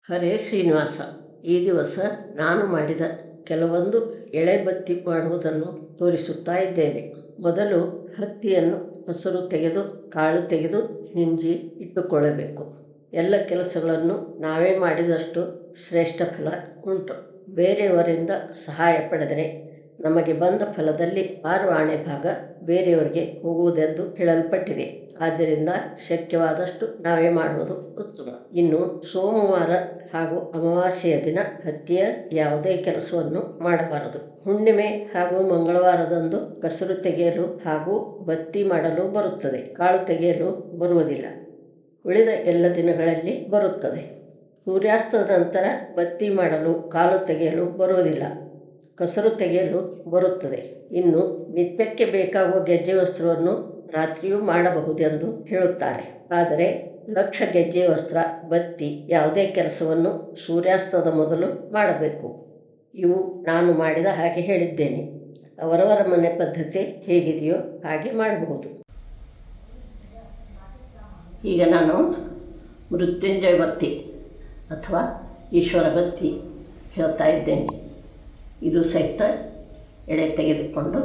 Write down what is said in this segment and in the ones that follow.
ಹರೇ ಶ್ರೀನಿವಾಸ, ಈ ದಿವಸ ನಾನು ಮಾಡಿದ ಕೆಲವೊಂದು ಎಳೆ ಬತ್ತಿ ಮಾಡುವುದನ್ನು ತೋರಿಸುತ್ತಾ ಇದ್ದೇನೆ. ಮೊದಲು ಹತ್ತಿಯನ್ನು ಹಸಿರು ತೆಗೆದು ಕಾಳು ತೆಗೆದು ಹಿಂಜಿ ಇಟ್ಟುಕೊಳ್ಳಬೇಕು. ಎಲ್ಲ ಕೆಲಸಗಳನ್ನು ನಾವೇ ಮಾಡಿದಷ್ಟು ಶ್ರೇಷ್ಠ ಫಲ ಉಂಟು. ಬೇರೆಯವರಿಂದ ಸಹಾಯ ಪಡೆದರೆ ನಮಗೆ ಬಂದ ಫಲದಲ್ಲಿ 6 ಆಣೆ ಭಾಗ ಬೇರೆಯವರಿಗೆ ಹೋಗುವುದೆಂದು ಹೇಳಲ್ಪಟ್ಟಿದೆ. ಆದ್ದರಿಂದ ಶಕ್ಯವಾದಷ್ಟು ನಾವೇ ಮಾಡುವುದು ಉತ್ತಮ. ಇನ್ನು ಸೋಮವಾರ ಹಾಗೂ ಅಮಾವಾಸ್ಯೆಯ ದಿನ ಹತ್ತಿಯ ಯಾವುದೇ ಕೆಲಸವನ್ನು ಮಾಡಬಾರದು. ಹುಣ್ಣಿಮೆ ಹಾಗೂ ಮಂಗಳವಾರದಂದು ಕಸರು ತೆಗೆಯಲು ಹಾಗೂ ಬತ್ತಿ ಮಾಡಲು ಬರುತ್ತದೆ, ಕಾಳು ತೆಗೆಯಲು ಬರುವುದಿಲ್ಲ. ಉಳಿದ ಎಲ್ಲ ದಿನಗಳಲ್ಲಿ ಬರುತ್ತದೆ. ಸೂರ್ಯಾಸ್ತದ ನಂತರ ಬತ್ತಿ ಮಾಡಲು, ಕಾಲು ತೆಗೆಯಲು ಬರುವುದಿಲ್ಲ, ಕಸರು ತೆಗೆಯಲು ಬರುತ್ತದೆ. ಇನ್ನು ನಿತ್ಯಕ್ಕೆ ಬೇಕಾಗುವ ಗೆಜ್ಜೆ ವಸ್ತ್ರವನ್ನು ರಾತ್ರಿಯೂ ಮಾಡಬಹುದೆಂದು ಹೇಳುತ್ತಾರೆ. ಆದರೆ ಲಕ್ಷ ಗೆಜ್ಜೆ ವಸ್ತ್ರ, ಬತ್ತಿ ಯಾವುದೇ ಕೆಲಸವನ್ನು ಸೂರ್ಯಾಸ್ತದ ಮೊದಲು ಮಾಡಬೇಕು. ಇವು ನಾನು ಮಾಡಿದ ಹಾಗೆ ಹೇಳಿದ್ದೇನೆ. ಅವರವರ ಮನೆ ಪದ್ಧತಿ ಹೇಗಿದೆಯೋ ಹಾಗೆ ಮಾಡಬಹುದು. ಈಗ ನಾನು ಮೃತ್ಯುಂಜಯ ಬತ್ತಿ ಅಥವಾ ಈಶ್ವರ ಬತ್ತಿ ಹೇಳ್ತಾ ಇದ್ದೇನೆ. ಇದು ಸಹಿತ ಎಳೆ ತೆಗೆದುಕೊಂಡು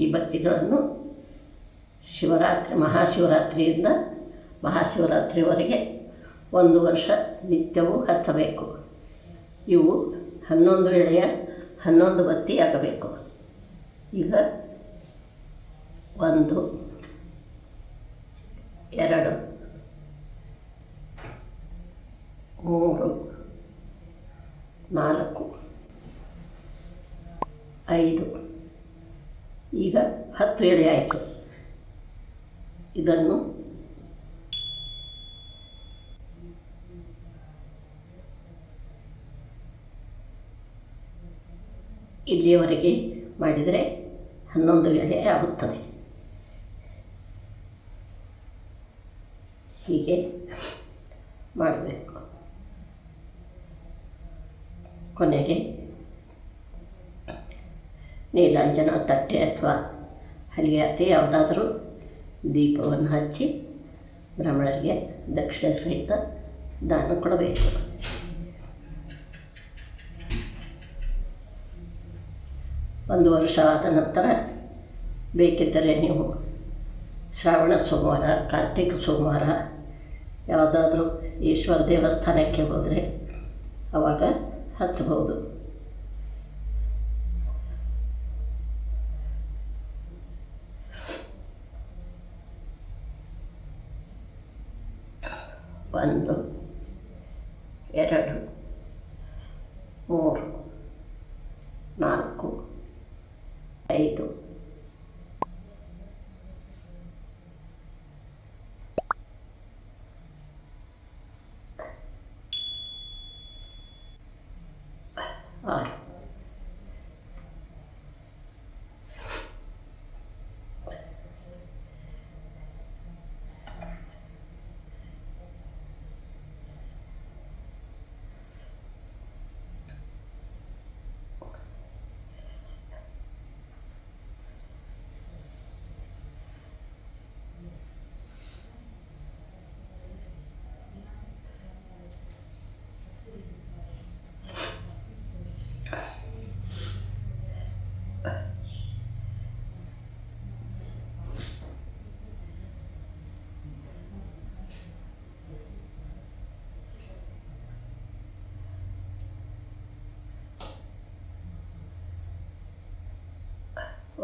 ಈ ಬತ್ತಿಗಳನ್ನು ಮಹಾಶಿವರಾತ್ರಿಯಿಂದ ಮಹಾಶಿವರಾತ್ರಿವರೆಗೆ 1 ವರ್ಷ ನಿತ್ಯವೂ ಹಚ್ಚಬೇಕು. ಇವು 11 ಎಳೆಯ 11 ಬತ್ತಿ ಆಗಬೇಕು. ಈಗ 1 2 3 4 5 ಈಗ 10 ಎಳೆ ಆಯಿತು. ಇದನ್ನು ಇಲ್ಲಿಯವರೆಗೆ ಮಾಡಿದರೆ 11 ಎಳೆ ಆಗುತ್ತದೆ. ಹೀಗೆ ಮಾಡಬೇಕು. ಕೊನೆಗೆ ನೀಲಾಂಜನ ತಟ್ಟೆ ಅಥವಾ ಹಲಿಯಾತಿ ಯಾವುದಾದರೂ ದೀಪವನ್ನು ಹಚ್ಚಿ ಬ್ರಾಹ್ಮಣರಿಗೆ ದಕ್ಷಿಣೆ ಸಹಿತ ದಾನ ಕೊಡಬೇಕು. ಒಂದು ವರ್ಷ ಆದ ನಂತರ ಬೇಕಿದ್ದರೆ ನೀವು ಶ್ರಾವಣ ಸೋಮವಾರ, ಕಾರ್ತಿಕ ಸೋಮವಾರ ಯಾವುದಾದ್ರೂ ಈಶ್ವರ ದೇವಸ್ಥಾನಕ್ಕೆ ಹೋದರೆ ಆವಾಗ ಹಚ್ಚಬಹುದು. ಒಂದು 2 3 4 5 6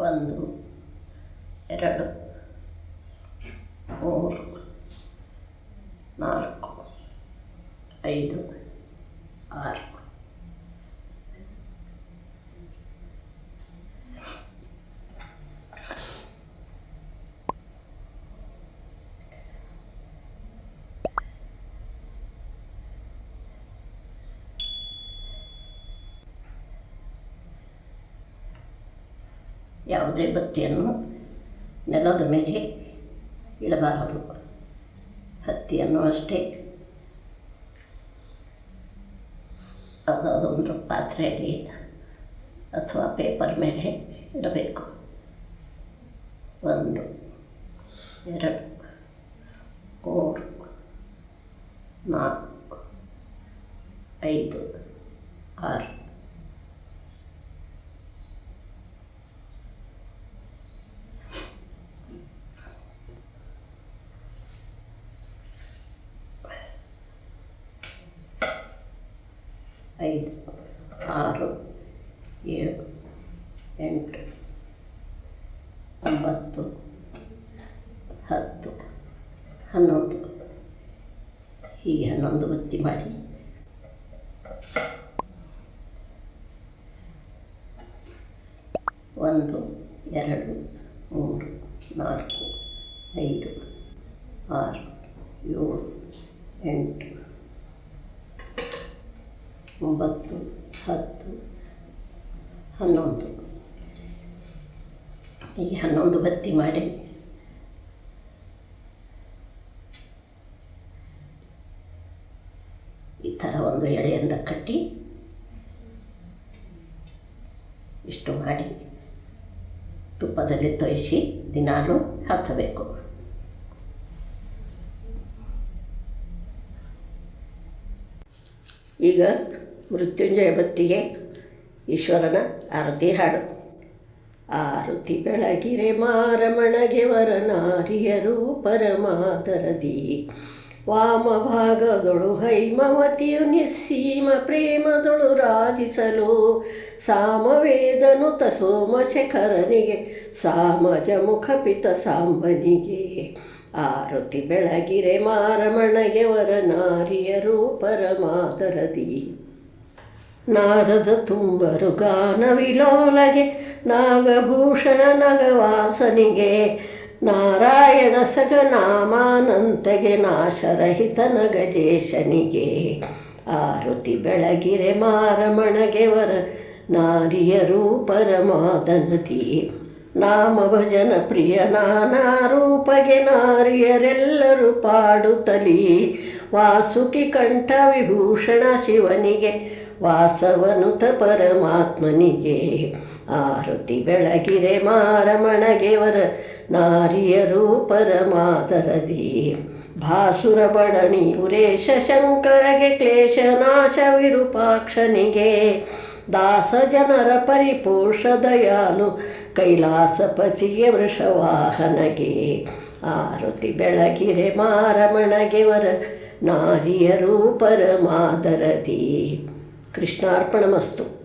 1 2 3 4 5 6 ಯಾವುದೇ ಬತ್ತಿಯನ್ನು ನೆಲದ ಮೇಲೆ ಇಡಬಾರದು. ಹತ್ತಿಯನ್ನು ಅಷ್ಟೇ ಅದೊಂದು ಪಾತ್ರೆಯಲ್ಲಿ ಅಥವಾ ಪೇಪರ್ ಮೇಲೆ ಇಡಬೇಕು. 1 2 3 4 5 6 5 6 7 8 9 10 11 ಹೀಗೆ 11 ಬತ್ತಿ ಮಾಡಿ ಒಂದು 2 3 4 5 6 7 8 9 10 11 ಹೀಗೆ 11 ಬತ್ತಿ ಮಾಡಿ ಈ ಥರ ಒಂದು ಎಳೆಯಿಂದ ಕಟ್ಟಿ ಇಷ್ಟು ಮಾಡಿ ತುಪ್ಪದಲ್ಲಿ ತೋಯಿಸಿ ದಿನಾಲೂ ಹಚ್ಚಬೇಕು. ಈಗ ಮೃತ್ಯುಂಜಯ ಬತ್ತಿಗೆ ಈಶ್ವರನ ಆರತಿ ಹಾಡು. ಆರತಿ ಬೆಳಗಿರೆ ಮಾರಮಣಗೆ ವರನಾರಿಯರು ಪರಮಾದರದಿ ವಾಮಭಾಗದೊಳು ಹೈಮವತಿಯು ನಿಸ್ಸೀಮ ಪ್ರೇಮದೊಳು ರಾಜಿಸಲು ಸಾಮವೇದನುತ ಸೋಮಶೇಖರನಿಗೆ ಸಾಮಜ ಮುಖಪಿತ ಸಾಂಬನಿಗೆ. ಆರತಿ ಬೆಳಗಿರೆ ಮಾರಮಣಗೆ ವರನಾರಿಯರು ಪರಮಾದರದಿ ನಾರದ ತುಂಬರು ಗಾನವಿಲೋಲಗೆ ನಾಗಭೂಷಣ ನಗವಾಸನಿಗೆ ನಾರಾಯಣ ಸಗನಾಮಾನಂತಗೆ ನಾಶರಹಿತ ನಗಜೇಶನಿಗೆ. ಆರತಿ ಬೆಳಗಿರೆ ಮಾರಮಣಗೆ ವರ ನಾರಿಯರು ಪರಮಾದನದಿ ನಾಮ ಭಜನ ಪ್ರಿಯ ನಾನಾ ರೂಪಗೆ ನಾರಿಯರೆಲ್ಲರೂ ಪಾಡುತ್ತಲಿ ವಾಸುಕಿ ಕಂಠ ವಿಭೂಷಣ ಶಿವನಿಗೆ ವಾಸವನುತ ಪರಮಾತ್ಮನಿಗೆ. ಆರತಿ ಬೆಳಗಿರೆ ಮಾರಮಣಗೆ ವರ ನಾರಿಯರು ಪರಮಾದರದಿ ಭಾಸುರ ಬಡಣಿ ಪುರೇಶ ಶಂಕರಗೆ ಕ್ಲೇಶನಾಶ ವಿರೂಪಾಕ್ಷನಿಗೆ ದಾಸ ಜನರ ಪರಿಪೋಷ ದಯಾಲು ಕೈಲಾಸಪತಿಗೆ ವೃಷವಾಹನಗೆ. ಆರತಿ ಬೆಳಗಿರೆ ಮಾರಮಣಗೆ ವರ ನಾರಿಯರು ಪರಮಾದರದಿ. ಕೃಷ್ಣಾರ್ಪಣಮಸ್ತು.